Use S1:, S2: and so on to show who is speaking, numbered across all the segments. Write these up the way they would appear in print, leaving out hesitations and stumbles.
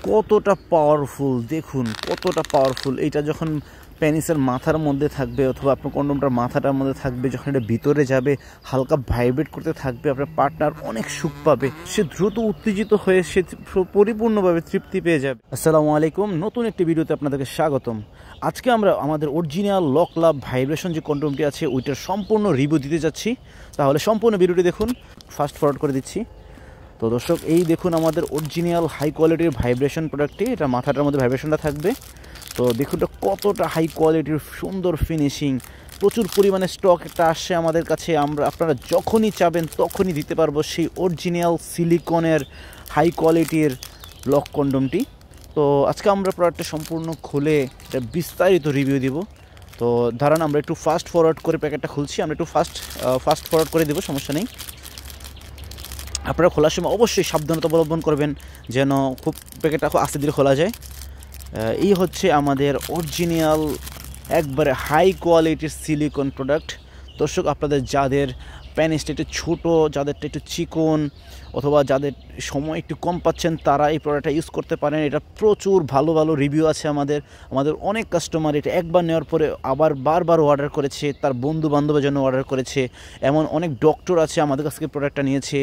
S1: কতটা পাওয়ারফুল দেখুন, কতটা পাওয়ারফুল। এটা যখন পেনিসের মাথার মধ্যে থাকবে অথবা আপনার কন্ডোমটার মাথাটার মধ্যে থাকবে, যখন এটা ভিতরে যাবে হালকা ভাইব্রেট করতে থাকবে, আপনার পার্টনার অনেক সুখ পাবে, সে দ্রুত উত্তেজিত হয়ে সে পরিপূর্ণভাবে তৃপ্তি পেয়ে যাবে। আসসালামু আলাইকুম, নতুন একটি ভিডিওতে আপনাদেরকে স্বাগতম। আজকে আমরা আমাদের অরিজিনাল লক লাভ ভাইব্রেশন যে কন্ডোমটি আছে ওইটার সম্পূর্ণ রিভিউ দিতে যাচ্ছি। তাহলে সম্পূর্ণ ভিডিওটি দেখুন, ফাস্ট ফরওয়ার্ড করে দিচ্ছি। তো দর্শক, এই দেখুন আমাদের অরিজিনাল হাই কোয়ালিটির ভাইব্রেশন প্রোডাক্টটি। এটা মাথাটার মধ্যে ভাইব্রেশনটা থাকবে। তো দেখুন এটা কতটা হাই কোয়ালিটির, সুন্দর ফিনিশিং, প্রচুর পরিমাণে স্টক এটা আসছে আমাদের কাছে। আপনারা যখনই চাবেন তখনই দিতে পারবো সেই অরিজিনাল সিলিকনের হাই কোয়ালিটির লক কন্ডোমটি। তো আজকে আমরা প্রোডাক্টটা সম্পূর্ণ খুলে এটা বিস্তারিত রিভিউ দিব। তো ধরেন আমরা একটু ফাস্ট ফরওয়ার্ড করে প্যাকেটটা খুলছি, আমরা একটু ফাস্ট ফরওয়ার্ড করে দেবো, সমস্যা নেই। আপনারা খোলার সময় অবশ্যই সাবধানতা অবলম্বন করবেন যেন খুব প্যাকেটটা খুব আস্তে ধীরে খোলা যায়। এই হচ্ছে আমাদের অরিজিনাল একবারে হাই কোয়ালিটির সিলিকন প্রোডাক্ট। দর্শক, আপনাদের যাদের প্যানিসটা একটু ছোটো, যাদেরটা একটু চিকন অথবা যাদের সময় একটু কম পাচ্ছেন, তারা এই প্রোডাক্টটা ইউজ করতে পারেন। এটা প্রচুর ভালো ভালো রিভিউ আছে আমাদের অনেক কাস্টমার এটা একবার নেওয়ার পরে আবার বারবার অর্ডার করেছে, তার বন্ধু বান্ধবের জন্য অর্ডার করেছে। এমন অনেক ডক্টর আছে আমাদের কাছ থেকে প্রোডাক্টটা নিয়েছে,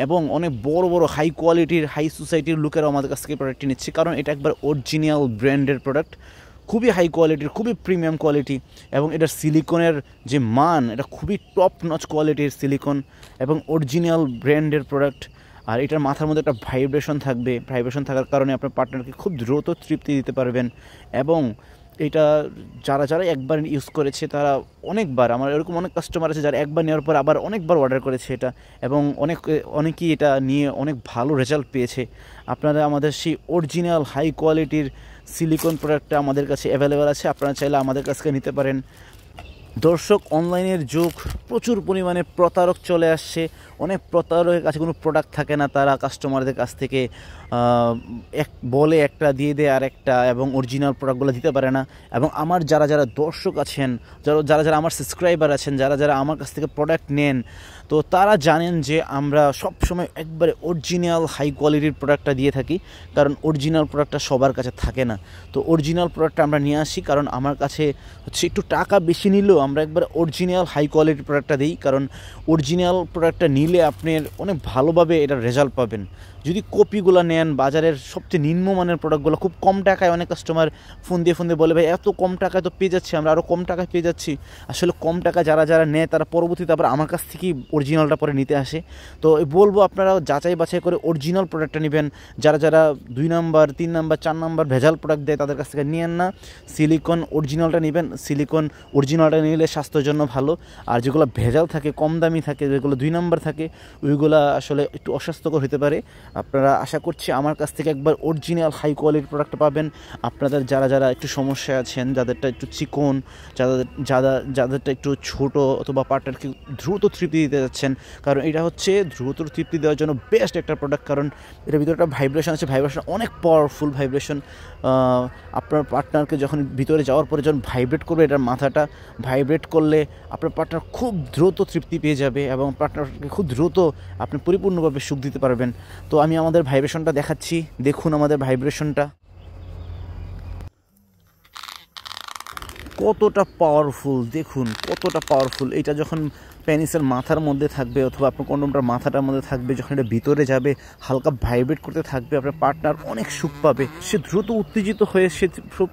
S1: এবং অনেক বড় বড় হাই কোয়ালিটির হাই সোসাইটির লোকেরাও আমাদের কাছ থেকে প্রোডাক্টটি নিচ্ছে, কারণ এটা একবার অরিজিনাল ব্র্যান্ডের প্রোডাক্ট, খুবই হাই কোয়ালিটির, খুবই প্রিমিয়াম কোয়ালিটি, এবং এটার সিলিকনের যে মান এটা খুবই টপ নচ কোয়ালিটির সিলিকন এবং অরিজিনাল ব্র্যান্ডের প্রোডাক্ট। আর এটার মাথার মধ্যে একটা ভাইব্রেশন থাকবে, ভাইব্রেশন থাকার কারণে আপনার পার্টনারকে খুব দ্রুত তৃপ্তি দিতে পারবেন। এবং এটা যারা একবার ইউজ করেছে তারা অনেকবার, আমার এরকম অনেক কাস্টমার আছে যারা একবার নেওয়ার পর আবার অনেকবার অর্ডার করেছে এটা, এবং অনেকেই এটা নিয়ে অনেক ভালো রেজাল্ট পেয়েছে। আপনারা আমাদের সেই অরিজিনাল হাই কোয়ালিটির সিলিকন প্রোডাক্টটা আমাদের কাছে অ্যাভেলেবেল আছে, আপনারা চাইলে আমাদের কাছ থেকে নিতে পারেন। দর্শক, অনলাইনের যুগ, প্রচুর পরিমাণে প্রতারক চলে আসছে। অনেক প্রতারকের কাছে কোনো প্রোডাক্ট থাকে না, তারা কাস্টমারদের কাছ থেকে বলে একটা দিয়ে দেয় আর একটা, এবং অরিজিনাল প্রোডাক্টগুলো দিতে পারে না। এবং আমার যারা দর্শক আছেন, যারা আমার সাবস্ক্রাইবার আছেন, যারা আমার কাছ থেকে প্রোডাক্ট নেন, তো তারা জানেন যে আমরা সব সময় একবারে অরিজিনাল হাই কোয়ালিটির প্রোডাক্টটা দিয়ে থাকি, কারণ অরিজিনাল প্রোডাক্টটা সবার কাছে থাকে না। তো অরিজিনাল প্রোডাক্টটা আমরা নিয়ে আসি, কারণ আমার কাছে হচ্ছে একটু টাকা বেশি নিলেও আমরা একবার অরিজিনাল হাই কোয়ালিটির প্রোডাক্টটা দিই, কারণ অরিজিনাল প্রোডাক্টটা নিলে আপনি অনেক ভালোভাবে এটার রেজাল্ট পাবেন। যদি কপিগুলো নেন, বাজারের সবচেয়ে নিম্নমানের প্রোডাক্টগুলো খুব কম টাকায়, অনেক কাস্টমার ফোন দিয়ে বলে ভাই এত কম টাকায় তো পেয়ে যাচ্ছি, আমরা আরও কম টাকায় পেয়ে যাচ্ছি। আসলে কম টাকা যারা নেয় তারা পরবর্তীতে আবার আমার কাছ থেকেই অরিজিনালটা পরে নিতে আসে। তো বলবো আপনারা যাচাই বাছাই করে অরিজিনাল প্রোডাক্টটা নেবেন। যারা 2 নাম্বার 3 নাম্বার 4 নাম্বার ভেজাল প্রোডাক্ট দেয় তাদের কাছ থেকে নিয়েন না, সিলিকন অরিজিনালটা নেবেন। সিলিকন অরিজিনালটা নিলে স্বাস্থ্যের জন্য ভালো। আর যেগুলো ভেজাল থাকে, কম দামি থাকে, যেগুলো 2 নাম্বার থাকে, ওইগুলো আসলে একটু অস্বাস্থ্যকর হতে পারে। আপনারা আশা করছি আমার কাছ থেকে একবার অরিজিনাল হাই কোয়ালিটির প্রোডাক্ট পাবেন। আপনাদের যারা একটু সমস্যা আছেন, যাদেরটা একটু চিকন, যাদেরটা একটু ছোট, অথবা পার্টনারকে দ্রুত তৃপ্তি দিতে যাচ্ছেন, কারণ এটা হচ্ছে দ্রুত তৃপ্তি দেওয়ার জন্য বেস্ট একটা প্রোডাক্ট। কারণ এটার ভিতরে একটা ভাইব্রেশন আছে, ভাইব্রেশন অনেক পাওয়ারফুল ভাইব্রেশন। আপনার পার্টনারকে যখন ভিতরে যাওয়ার পরে যখন ভাইব্রেট করবে, এটার মাথাটা ভাইব্রেট করলে আপনার পার্টনার খুব দ্রুত তৃপ্তি পেয়ে যাবে, এবং পার্টনারকে খুব দ্রুত আপনি পরিপূর্ণভাবে সুখ দিতে পারবেন। তো আমি আমাদের ভাইব্রেশনটা দেখাচ্ছি, দেখুন আমাদের ভাইব্রেশনটা কতটা পাওয়ারফুল, দেখুন কতটা পাওয়ারফুল। এটা যখন পেনিসের মাথার মধ্যে থাকবে অথবা আপনার কন্ডোমটার মাথাটার মধ্যে থাকবে, যখন এটা ভিতরে যাবে হালকা ভাইব্রেট করতে থাকবে, আপনার পার্টনার অনেক সুখ পাবে, সে দ্রুত উত্তেজিত হয়ে সে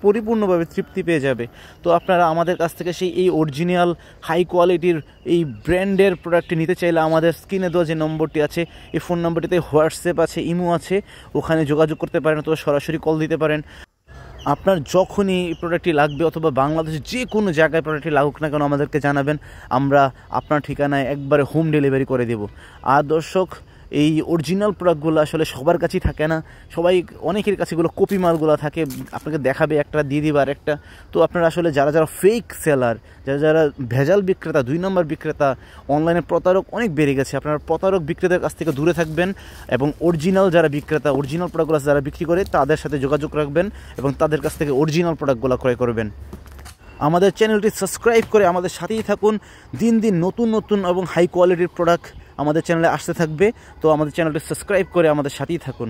S1: পরিপূর্ণভাবে তৃপ্তি পেয়ে যাবে। তো আপনারা আমাদের কাছ থেকে এই অরিজিনাল হাই কোয়ালিটির এই ব্র্যান্ডের প্রোডাক্টটি নিতে চাইলে আমাদের স্ক্রিনে দেওয়া যে নম্বরটি আছে, এই ফোন নম্বরটিতে হোয়াটসঅ্যাপ আছে, ইমো আছে, ওখানে যোগাযোগ করতে পারেন অথবা সরাসরি কল দিতে পারেন। আপনার যখনই প্রোডাক্টটি লাগবে অথবা বাংলাদেশের যে কোনো জায়গায় প্রোডাক্টটি লাগুক না কেন আমাদেরকে জানাবেন, আমরা আপনার ঠিকানায় একবারে হোম ডেলিভারি করে দেব। আর দর্শক, এই অরিজিনাল প্রোডাক্টগুলো আসলে সবার কাছেই থাকে না, অনেকের কাছে এগুলো কপি মালগুলো থাকে, আপনাকে দেখাবে একটা দিয়ে দিবে আর একটা। তো আপনারা আসলে যারা ফেক সেলার, যারা ভেজাল বিক্রেতা, 2 নম্বর বিক্রেতা, অনলাইনে প্রতারক অনেক বেড়ে গেছে, আপনারা প্রতারক বিক্রেতার কাছ থেকে দূরে থাকবেন, এবং অরিজিনাল যারা বিক্রেতা, অরিজিনাল প্রোডাক্টগুলো যারা বিক্রি করে তাদের সাথে যোগাযোগ রাখবেন এবং তাদের কাছ থেকে অরিজিনাল প্রোডাক্টগুলো ক্রয় করবেন। আমাদের চ্যানেলটি সাবস্ক্রাইব করে আমাদের সাথেই থাকুন। দিন নতুন এবং হাই কোয়ালিটির প্রোডাক্ট আমাদের চ্যানেলে আসতে থাকবে। তো আমাদের চ্যানেলটি সাবস্ক্রাইব করে আমাদের সাথেই থাকুন।